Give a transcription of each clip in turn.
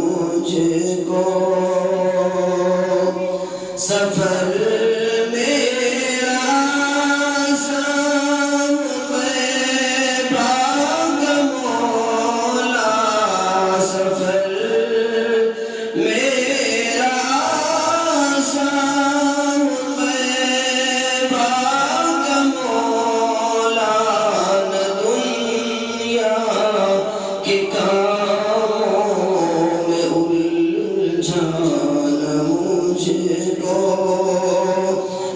مجھ کو سفر میرا سب میں بھاگ مولا سفر میرا سب میں بھاگ مولا نہ دنیا کے کاموں میں الجھانا مجھ کو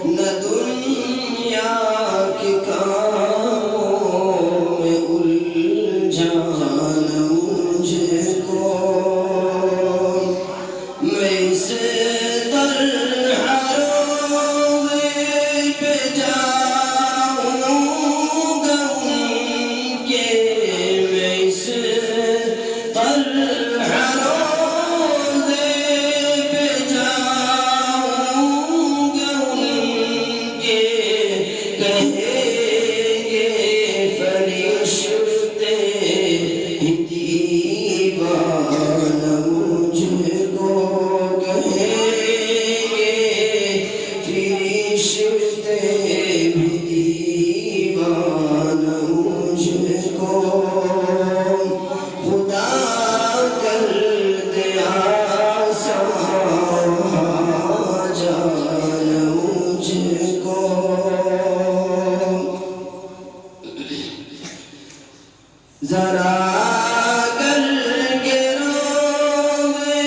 نہ دنیا کے کاموں میں الجھانا مجھ کو میں اس طرح پہ جاؤں گا ان کے میں اس طرح روزے پہ جاؤں گا ان کے کہیں گے فرشتے دیوانہ مجھ کو کہیں گے فرشتے بھی دیوانہ مجھ کو خدا کر دے آسان جانا مجھ کو ذرا کر کے روے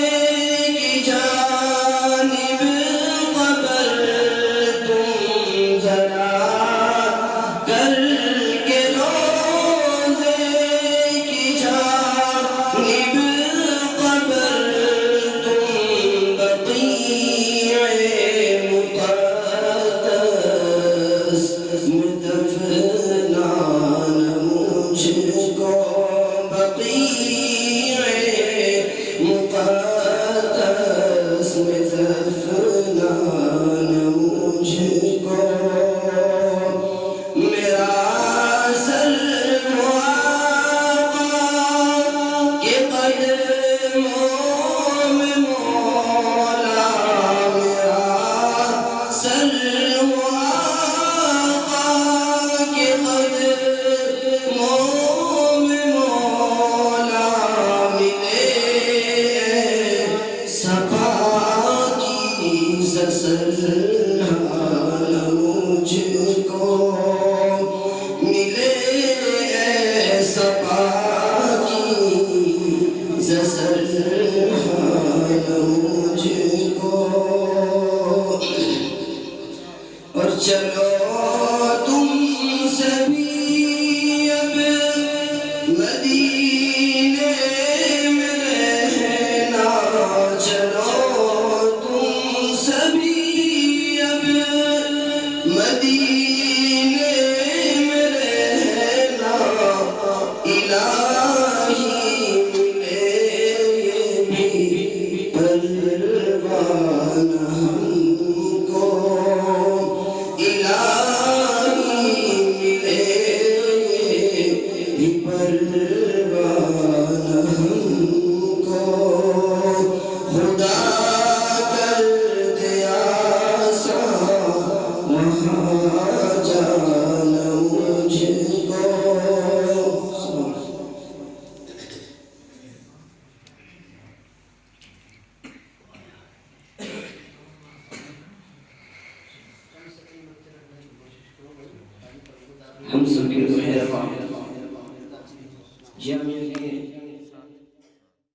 کی جانب قبر تم ذرا کر کے روزے کی جانب قبر تم بقیع مقدس میں دفنانا مجھ کو بقیع مقدس میں دفنانا مجھ کو میرا سر آقا کے قدموں میں مولا میرا سر آقا کے قدموں میں مولا ملے صفا کی سرحال مجھ کو ملے صفا کی سرحال مجھ کو اور چلو تم سبھی اب مدینے میں رہنا چلو تم سبھی اب مدینے میں رہنا الہی ملے یہ بھی پروانہ ہم کو الہی ملے یہ پروانہ ہم کو خدا کر دے آسان وہاں جانا مجھ کو ہم سب کے خیر جامعہ